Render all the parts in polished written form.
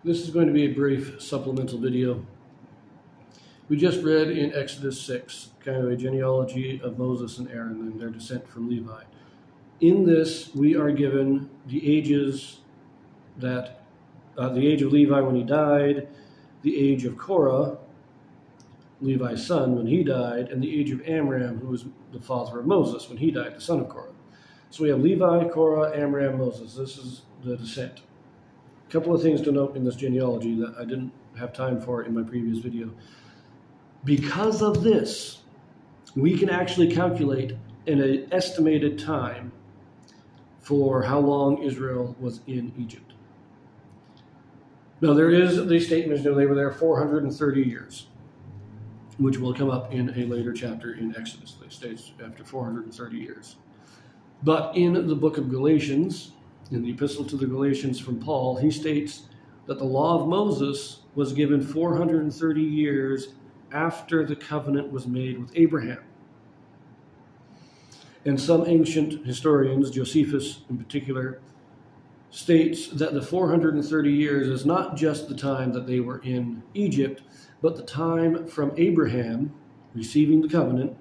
This is going to be a brief supplemental video. We just read in Exodus 6, kind of a genealogy of Moses and Aaron and their descent from Levi. In this, we are given the ages the age of Levi when he died, the age of Korah, Levi's son, when he died, and the age of Amram, who was the father of Moses, when he died, the son of Korah. So we have Levi, Korah, Amram, Moses. This is the descent. A couple of things to note in this genealogy that I didn't have time for in my previous video. Because of this, we can actually calculate an estimated time for how long Israel was in Egypt. Now, there is the statement that they were there 430 years, which will come up in a later chapter in Exodus. They stayed after 430 years. But in the book of Galatians, in the epistle to the Galatians from Paul, he states that the law of Moses was given 430 years after the covenant was made with Abraham. And some ancient historians, Josephus in particular, states that the 430 years is not just the time that they were in Egypt, but the time from Abraham receiving the covenant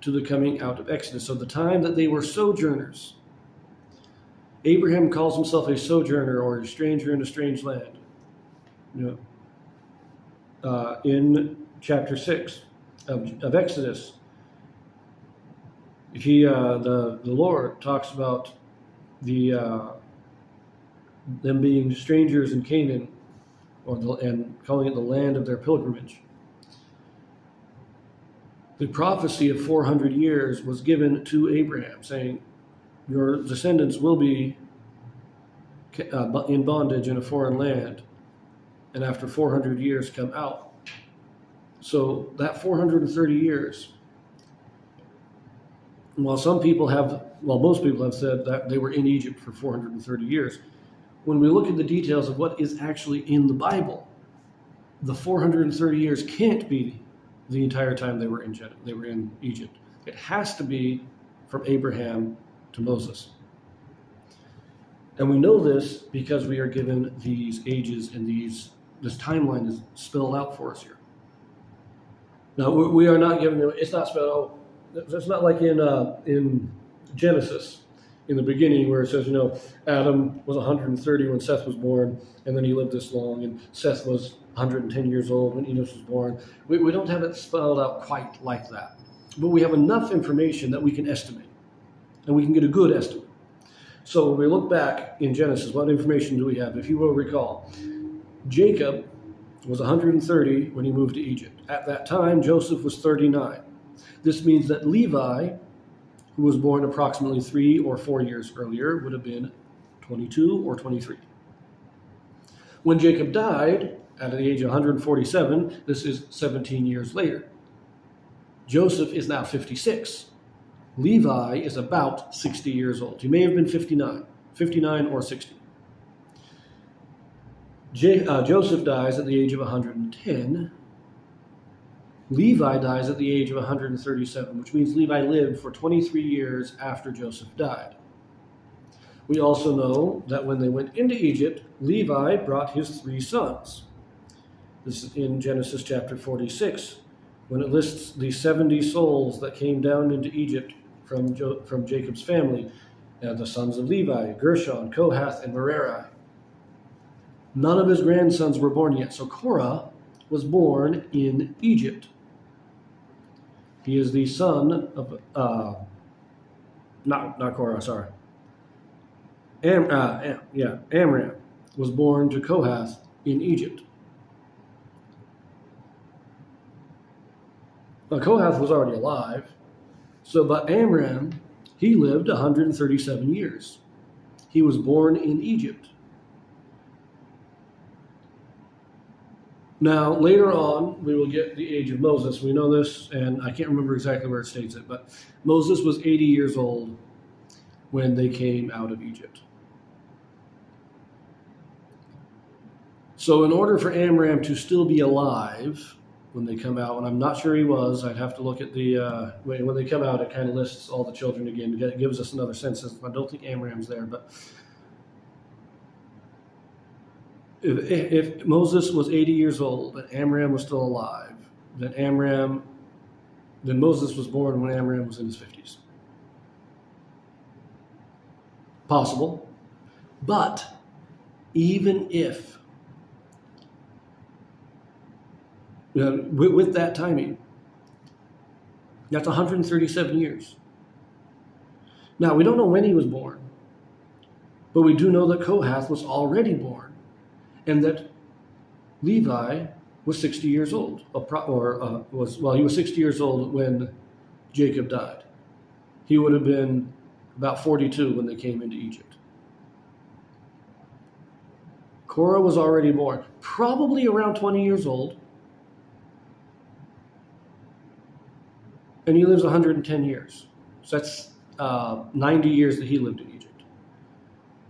to the coming out of Exodus. So the time that they were sojourners. Abraham calls himself a sojourner or a stranger in a strange land. In chapter 6 of Exodus, the Lord talks about them being strangers in Canaan, and calling it the land of their pilgrimage. The prophecy of 400 years was given to Abraham, saying, your descendants will be in bondage in a foreign land, and after 400 years come out. So that 430 years, while most people have said that they were in Egypt for 430 years, when we look at the details of what is actually in the Bible, the 430 years can't be the entire time they were in Egypt. It has to be from Abraham to Moses. And we know this because we are given these ages and this timeline is spelled out for us here. Now, we are not given, it's not spelled out, it's not like in Genesis, in the beginning, where it says, Adam was 130 when Seth was born, and then he lived this long, and Seth was 110 years old when Enos was born. We don't have it spelled out quite like that. But we have enough information that we can estimate, and we can get a good estimate. So when we look back in Genesis, what information do we have? If you will recall, Jacob was 130 when he moved to Egypt. At that time, Joseph was 39. This means that Levi, who was born approximately 3 or 4 years earlier, would have been 22 or 23. When Jacob died, at the age of 147, this is 17 years later. Joseph is now 56. Levi is about 60 years old. He may have been 59 or 60. Joseph dies at the age of 110. Levi dies at the age of 137, which means Levi lived for 23 years after Joseph died. We also know that when they went into Egypt, Levi brought his 3 sons. This is in Genesis chapter 46, when it lists the 70 souls that came down into Egypt from Jacob's family, the sons of Levi, Gershon, Kohath, and Merari. None of his grandsons were born yet, so Korah was born in Egypt. He is the son of, not Korah, sorry. Amram was born to Kohath in Egypt. Now, Kohath was already alive, but Amram, he lived 137 years. He was born in Egypt. Now, later on, we will get the age of Moses. We know this, and I can't remember exactly where it states it, but Moses was 80 years old when they came out of Egypt. So in order for Amram to still be alive when they come out, and I'm not sure he was, I'd have to look at when they come out, it kind of lists all the children again. It gives us another census. I don't think Amram's there, but if Moses was 80 years old and Amram was still alive, then Moses was born when Amram was in his 50s. Possible. But even if, with that timing, that's 137 years. Now, we don't know when he was born, but we do know that Kohath was already born, and that Levi was 60 years old, he was 60 years old when Jacob died. He would have been about 42 when they came into Egypt. Korah was already born, probably around 20 years old, and he lives 110 years. So that's 90 years that he lived in Egypt.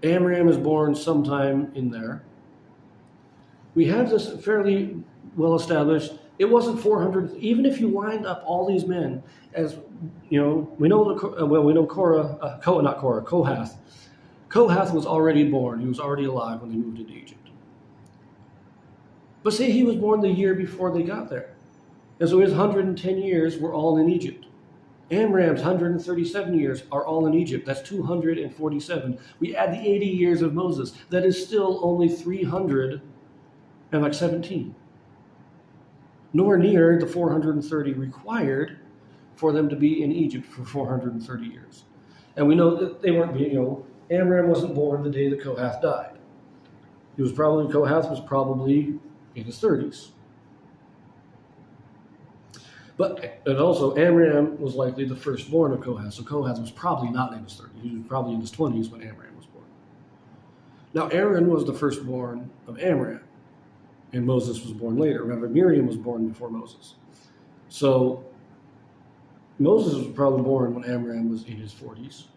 Amram is born sometime in there. We have this fairly well established. It wasn't 400. Even if you lined up all these men, as you know, we know Kohath. Kohath was already born. He was already alive when they moved into Egypt. But say he was born the year before they got there, and so his 110 years were all in Egypt. Amram's 137 years are all in Egypt. That's 247. We add the 80 years of Moses. That is still only 317. Nowhere near the 430 required for them to be in Egypt for 430 years. And we know that they weren't being, Amram wasn't born the day that Kohath died. Kohath was probably in his 30s. And also, Amram was likely the firstborn of Kohath, so Kohath was probably not in his 30s. He was probably in his 20s when Amram was born. Now, Aaron was the firstborn of Amram, and Moses was born later. Remember, Miriam was born before Moses. So, Moses was probably born when Amram was in his 40s,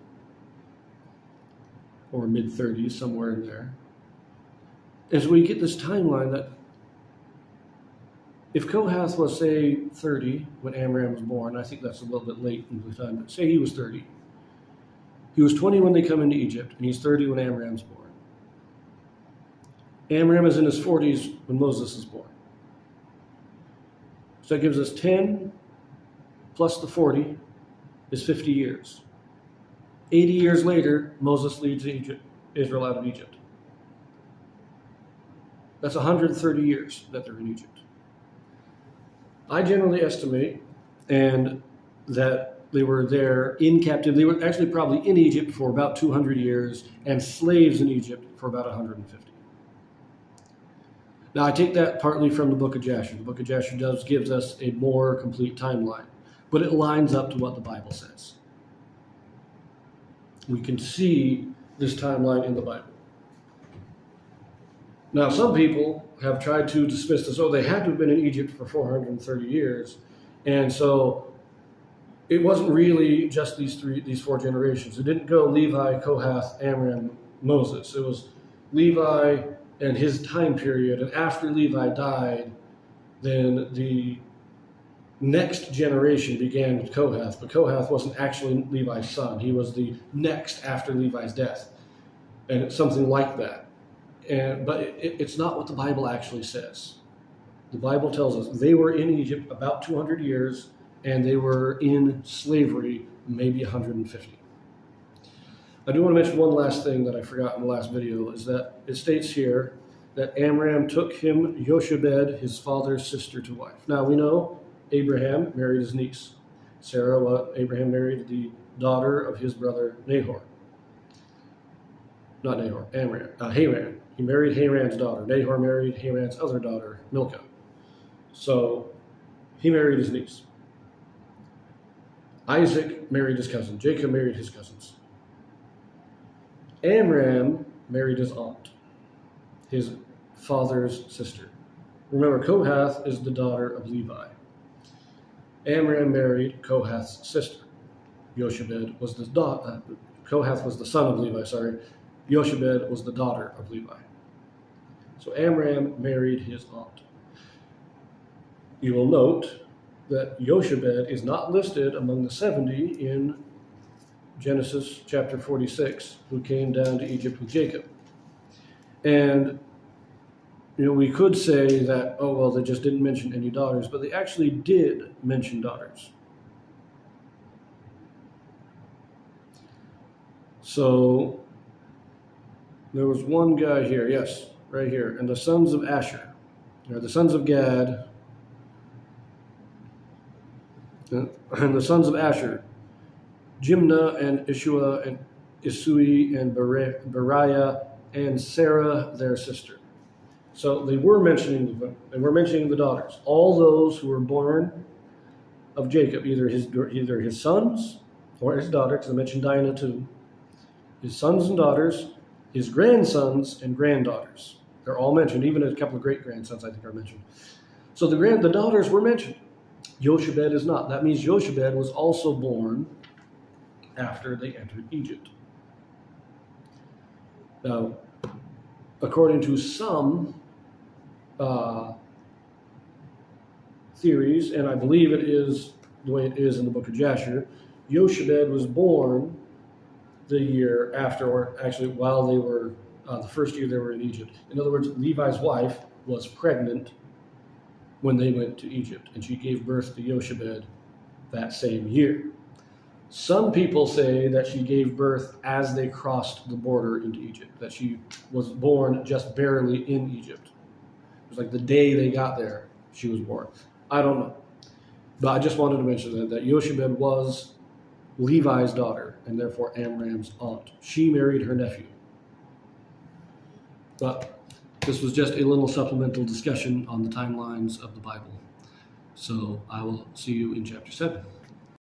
or mid-30s, somewhere in there. And so we get this timeline that if Kohath was, say, 30 when Amram was born, I think that's a little bit late in the time, but say he was 30. He was 20 when they come into Egypt, and he's 30 when Amram's born. Amram is in his 40s when Moses is born. So that gives us 10 plus the 40 is 50 years. 80 years later, Moses leads Israel out of Egypt. That's 130 years that they're in Egypt. I generally estimate that they were there in captivity. They were actually probably in Egypt for about 200 years and slaves in Egypt for about 150. Now, I take that partly from the book of Jasher. The book of Jasher gives us a more complete timeline, but it lines up to what the Bible says. We can see this timeline in the Bible. Now, some people have tried to dismiss this. They had to have been in Egypt for 430 years. And so it wasn't really just these four generations. It didn't go Levi, Kohath, Amram, Moses. It was Levi and his time period. And after Levi died, then the next generation began with Kohath. But Kohath wasn't actually Levi's son. He was the next after Levi's death. And it's something like that. But it's not what the Bible actually says. The Bible tells us they were in Egypt about 200 years, and they were in slavery maybe 150. I do want to mention one last thing that I forgot in the last video, is that it states here that Amram took him Jochebed, his father's sister, to wife. Now, we know Abraham married his niece. Abraham married the daughter of his brother Nahor. Not Nahor, Haran. He married Haran's daughter. Nahor married Haran's other daughter, Milcah. So he married his niece. Isaac married his cousin. Jacob married his cousins. Amram married his aunt, his father's sister. Remember, Kohath is the daughter of Levi. Amram married Kohath's sister. Jochebed was Kohath was the son of Levi, Jochebed was the daughter of Levi. So Amram married his aunt. You will note that Jochebed is not listed among the 70 in Genesis chapter 46, who came down to Egypt with Jacob. And we could say that, oh, well, they just didn't mention any daughters, but they actually did mention daughters. So there was one guy here, yes, right here. And the sons of Asher, or the sons of Gad, and the sons of Asher, Jimnah and Ishua and Isui and Beriah and Sarah, their sister. So they were mentioning the daughters. All those who were born of Jacob, either his sons or his daughter, because I mentioned Dinah too. His sons and daughters, his grandsons and granddaughters. They're all mentioned. Even a couple of great grandsons, I think, are mentioned. So the daughters were mentioned. Jochebed is not. That means Jochebed was also born after they entered Egypt. Now, according to some theories, and I believe it is the way it is in the book of Jasher, Jochebed was born the year after, or actually while they were, the first year they were in Egypt. In other words, Levi's wife was pregnant when they went to Egypt, and she gave birth to Jochebed that same year. Some people say that she gave birth as they crossed the border into Egypt, that she was born just barely in Egypt. It was like the day they got there, she was born. I don't know. But I just wanted to mention that Jochebed was Levi's daughter, and therefore Amram's aunt. She married her nephew. But this was just a little supplemental discussion on the timelines of the Bible. So I will see you in chapter 7.